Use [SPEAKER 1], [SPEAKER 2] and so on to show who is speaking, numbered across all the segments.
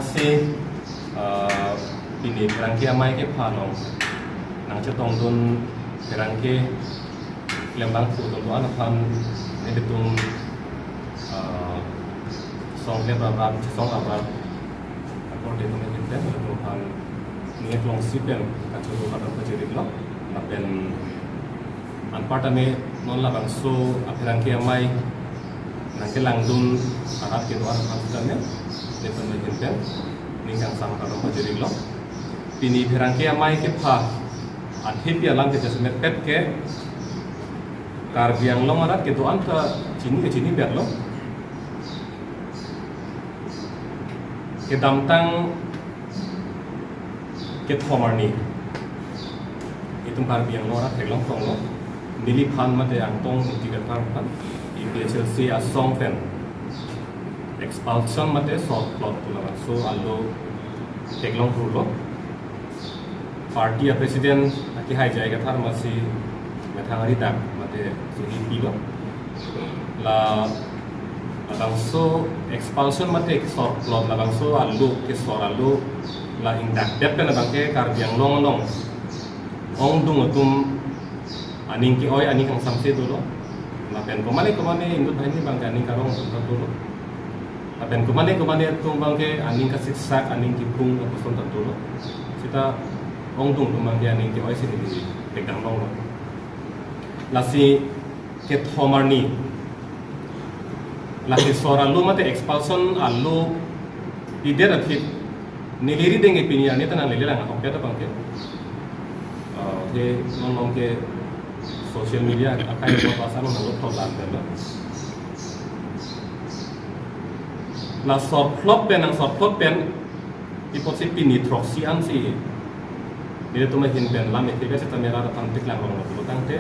[SPEAKER 1] si ini perangkia mai ke palong nang cetong dun perangke lembang fu dun anak pan ini tung song le babab song abab aku de tung ini tem dun pan ni long sipen kacu dun anak kecil lo napen anpata me non labang so perangkia mai nang ke langdun arab ke doan pan ne de tung ini tem ningkang sang kadang kecil lo pini perangkia mai ke pa akhir dia lang kita semet pet ke karbiang long arat ke doan ke sini biar lo ke damtang ke thomarni itu karbiang long arat ke long tong lo nili pan mate yang tong tiga pan ini Chelsea asong pen expulsion mate short plot pula so allo teglong pulo party presiden aki hai jai thar masi methangari tak mate sini pilo la labangso expulsion mate short plot labangso allo ke soralu la indak dep na bangke karbiang long ong dung tum aning ki oi aning kang samse dulu la pen komane indut hani bangke aning karong dulu la pen komane tum bangke aning ka siksak aning ki pung ko son dulu kita ong dung tum bangke aning ki oi sini di pegang long la si ke thomarni la ki soralu mate expulsion allo di dera thit niliri denge pinia ni tanang lele lang hokya ta bangke he non ke social media akai ko pasan nang lo thol lan dela la short plot pen iposit pini troxy an si ni to ma hin pen lam ete se tamera ra tan tik lang lo tang te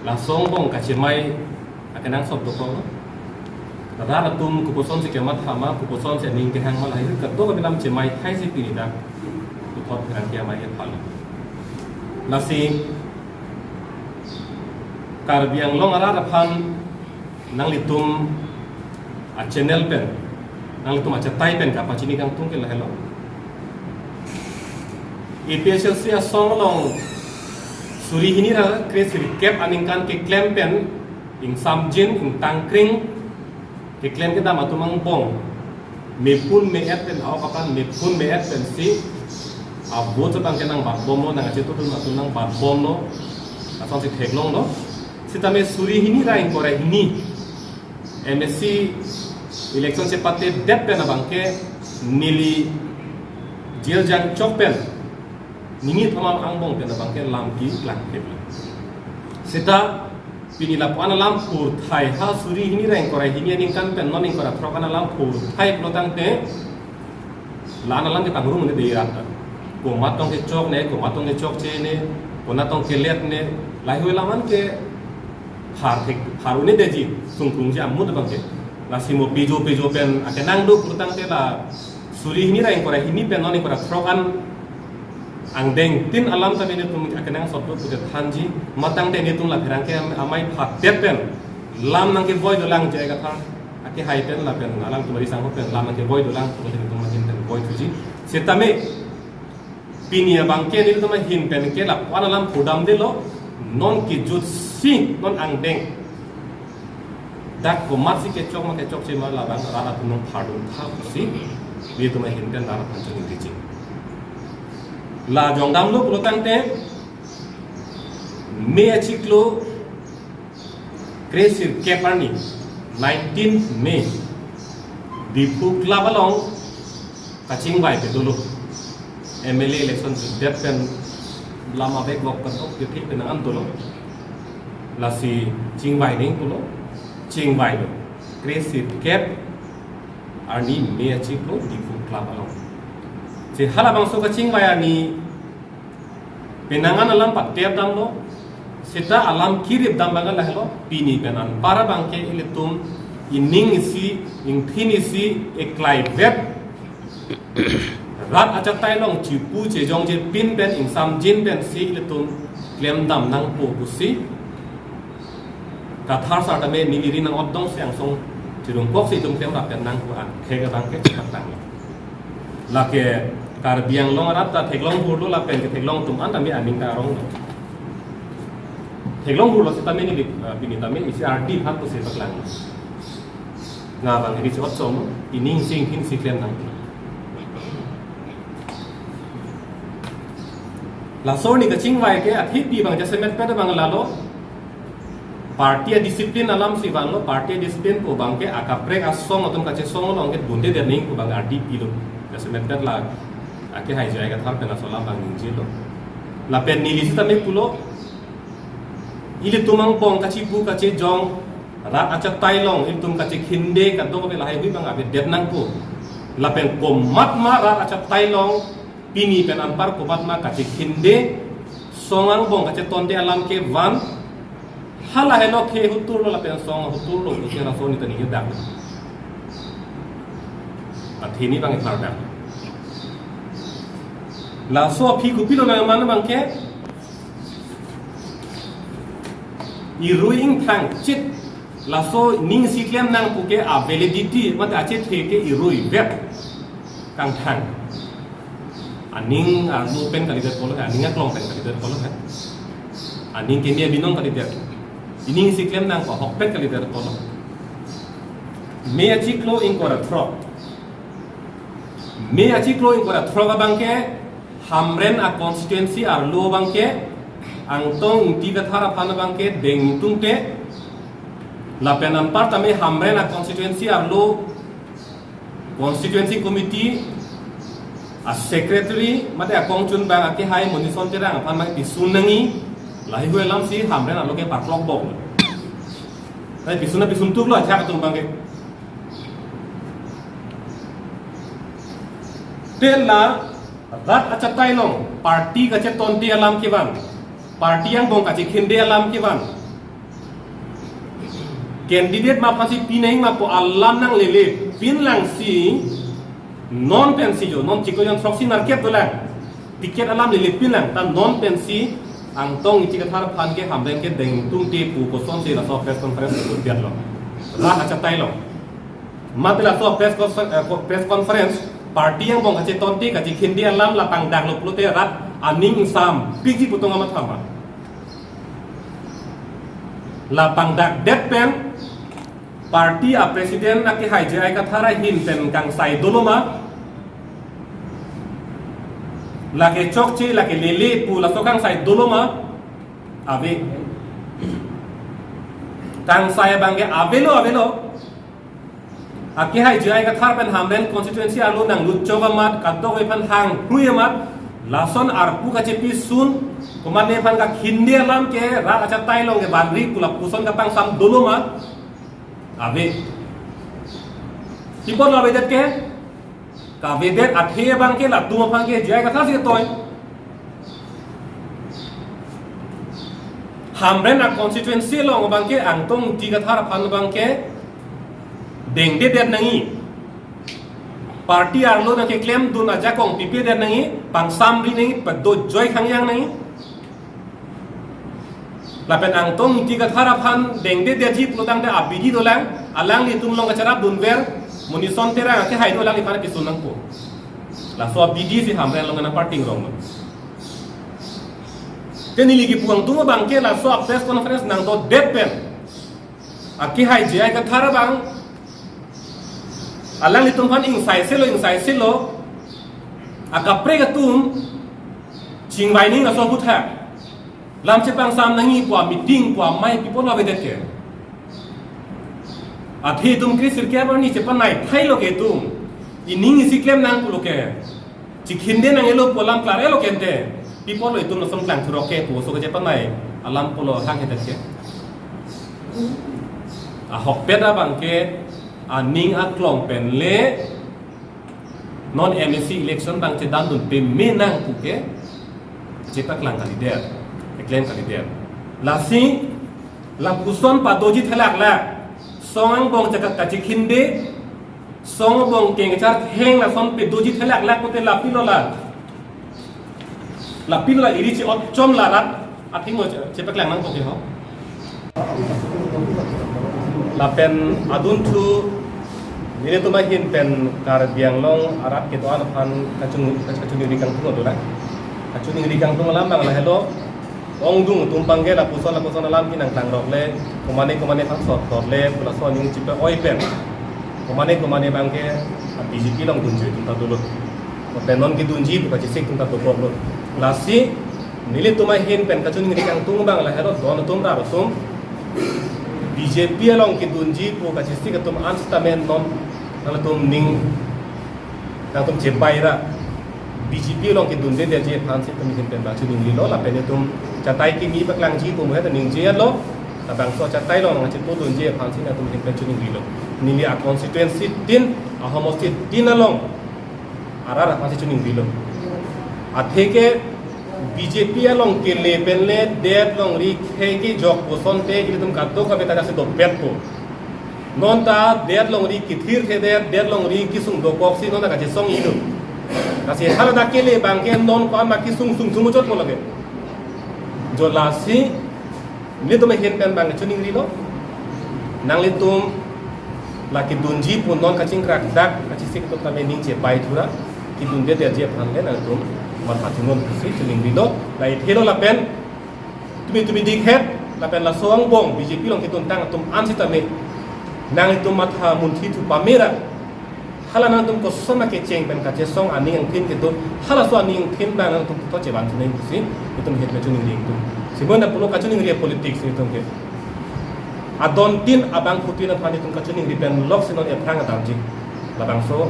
[SPEAKER 1] la song bong ka chimai akanang sob to ko Tadara tum kuposon si kemat hama kuposon si ning ke hang malai ka to ka bilam chimai thai si pini da tu thot kan kia mai et palo lasi karbiang long ara phan nang litum a channel pen nang litum a chatai pen ka pachini kang tung ke la hello EPSL si a song long suri hini ra kres recap aning kan ke claim pen ing samjin ing tangkring ke claim ke dama tumang bong me pun me et pen aw kapan me pun me et pen si abo cha bang ke nang bat bom no nang che to nang bat bom no asang si theklong no sita me suri hini ra ing kore hini MSC election se pate det pen abang ke nili jil jang chok pen ningi thamam angbong pen abang ke lam ki lang ke sita pini la pana lam pur thai ha suri hini reng korai hini aning kan pen non ing kora prokana lam pur thai plotang te lana lam ke tangru mun de rat ko matong ke chok ne ko matong ke chok che ne ko natong ke let ne lai hoi laman ke phar thik pharu ne de ji sung tung ja mut bang ke la simo pijo pen akenang do plotang te la suri hini reng korai hini pen non ing kora prokan ang deng tin alam tabi ni tum akenang sobdo puja thanji matang te ni tum la phirang ke amai phat pet pen lam nang ke boy dolang je ka tha ake hai pen la pen alam tumari sang pen lam nang ke boy dolang tum ni tum makin pen boy tuji setame pinia bangke ni tum hin pen ke la wana lam pudam de lo non ki jut si non ang deng dak ko matsi ke chok che ma la bang rana tum phadun tha si ni tum hin pen rana panchang ni ji la jongdam lo protang te me achiklo kresir keparni 19 May dipu klabalong kaching bai pe dulu MLA election dep pen lama bek wok katok ke thik pen an dulu la si chingbai ning pulo chingbai lo kresir kep arni me achiklo dipu klabalong si hala bangso ka chingbai ani penangan alam patiap dam lo sita alam kirip dam bangal lahlo pini penan para bangke ilitum ining isi ing thin isi eklai web rat acha tai long chipu che jong je pin pen ing sam jin pen si ilitum klem dam nang po pusi ka thar sa ta me niliri nang odong siang song chirung pok si tum klem ra pen nang ko an khega bangke chak tang lake karbiang long rat ta theklong burlo la pen ke theklong tum an tami aning ta rong theklong burlo se tami ni bini tami isi arti phat to se paklang nga bang ri chot som ining sing hin siklem nang la so ni ka ching vai ke athi pi bang ja semet pe bang la lo party disiplin alam si bang lo party disiplin ko bang ke akaprek asong atum ka che song lo ke bunde de ning ko bang arti pi lo ja semet pe la ake hai jai ka thar pe na sola bang ning lo la pen ni li tami pulo ile tumang pong ka chi pu ka che jong ra acha tai long il tum ka che khinde ka do be la hai hui bang abe det nang ko la pen ko mat ma ra acha tai long pini pen anpar ko mat ma ka che khinde songang bong ka che tonde alam ke van hala hello ke hutur lo la pen song hutur lo ko ra so ni tani ge dak athini bang thar dak la so phi ku pi lo na man bang ke i ruing thang chit la so ning siklem nang pu ke a validity ma ta che the ke i rui web kang thang aning a no pen kalider polo aning a klong pen kalider polo ha aning ke dia binong kalider ining siklem nang ko hok pen kalider polo me a chiklo in ko ra thro me a chiklo in ko ra thro ga bang ke hamren a constituency ar lo bang ke ang tong ti ka thara phan bang ke deng tung te la penan part tame hamren a constituency ar lo constituency committee a secretary mate a kongchun bang ake hai monison te rang phan ma ti sunangi lai hue lam si hamren a lo ke paklok bok lai pisuna pisun tuk lo cha ka tum bang ke tel la rat acha tai long party ka che tonti alam ki ban party yang bong ka che khinde alam ki ban candidate ma phasi pinai ma po alam nang lele pin lang si non pensi jo non chiko yang proxy market dolang tiket alam lele pin lang ta non pensi ang tong chi ka thar phan ke hamreng ke deng tung te pu ko son se la so press conference ko piat lo rat acha tai long ma pela so press conference party yang bong kache tonti kache khindi alam la pang dak lo plote rat aning sam pigi putong amat thama la pang dak det pen party a president ake hai jai ka thara hin pen kang sai doloma la ke chokche la ke lele pu la so kang sai doloma ave kang sai bangge avelo ake hai jai ka thar pen hamren constituency alu nang luchoga mat kaddo we pan hang hruye mat lason arpu ka chepi sun kuman ne pan ka khinde lam ke ra acha tai long ke bandri kula puson ka pang sam doloma ave tipon la vedet ke ka vedet athe bang ke la tu phang ke jai ka thar se toy hamren a constituency long bang ke angtong ti ka thar phan bang ke deng de der nangi party arlo na ke claim dun aja kong pipi der nangi pang samri nangi pado joy khangyang nangi la pen ang tong ti ka thara phan deng de der ji plodang de abidi dolang alang li tum long achara dun ver munison tera ke hai dolang li pan ki sunang ko la so abidi si hamre long na party rong ke ni ligi puang tung bang ke la so press conference nang do det pen aki hai je ka thara bang alang litung pan ing sai selo akapre ka tum ching bai ning aso putha lam che pang sam nangi kwa meeting kwa mai people la vedet ke athi tum krisir ke bar ni che pan nai thai lo ke tum ining isi klem nang lo ke chikhinde nang elo polam klare lo kente people lo itum no som klang thuro ke pu so ke che pan nai alam polo hang ke ke a hok peda bang ke aning a klong pen le non MSC election bang che dan dun pe menang pu ke che pak lang kandidat claim kandidat la si la puson pa doji thalak la song bong chaka kachi khinde song bong keng char heng la son pe doji thalak la ko te la pilo la iri chi ot chom la rat athing mo che pak lang nang ko ke ho la pen adun thu Ini tu mahin pen karbiang long Arab gitu pan kacung dikang tu tu lah. Kacung dikang tu lambang lah hello. Ong dung tumpang ke la puson alam kinang tang rok le kumane phang sot tot le pula son yung chipe oi pen. Kumane bangke BJP long tunju tum ta dulu. Penon ki tunji buka cisik tum ta tu lo. Lasi nili tu mahin pen kacung dikang tu bang lah hello don tum ra tum. BJP long ki tunji buka cisik tum anstamen non nala tum ning nang tum cepai ra BJP long ki dunde dia je phan se tum hin pen ba chu ning li lo la pen tum chatai ki mi baklang ji tum he ta ning je lo ta bang so chatai long nang che tu dun je phan se na tum hin pen chu ning li lo ni li a constituency tin a homosti tin long ara ra phan se chu ning li lo a theke BJP long ke le pen le det long ri khe ki jok poson te ki tum ka do ka beta se do pet po non ta der long ri kithir the der long ri ki sung do kok si non ka che song i do kasi hala da ke le bang ke non ko ma ki sung chot mo lage jo la si ni to me hen kan bang chuning ri lo nang le tum la ki dun ji pun non ka ching krak dak ka chi sik to ta me ning che pai thura ki dun de der je phan le na tum man pa thung si chuning ri lo la i thelo la pen tumi dik het la pen la soang bong BJP long ki tum tang tum an si ta me nang itu matha munthi tu pamera hala nang tum ko sona ke cheng ben ka che song ani ang thin ke tu hala so ani ang thin ba nang tum to che ban thunai si itu het me chuning ring tu sibon da pulo ka chuning ri politics ni tum ke adon tin abang khutin na phani tum ka chuning ri ben lok sinon e phrang adam ji la bang so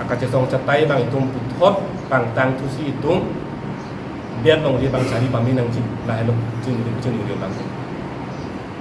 [SPEAKER 1] aka che song chatai bang itum thot bang tang tu si itum biar long ri bang sari pamin nang ji la hello chuning ri bang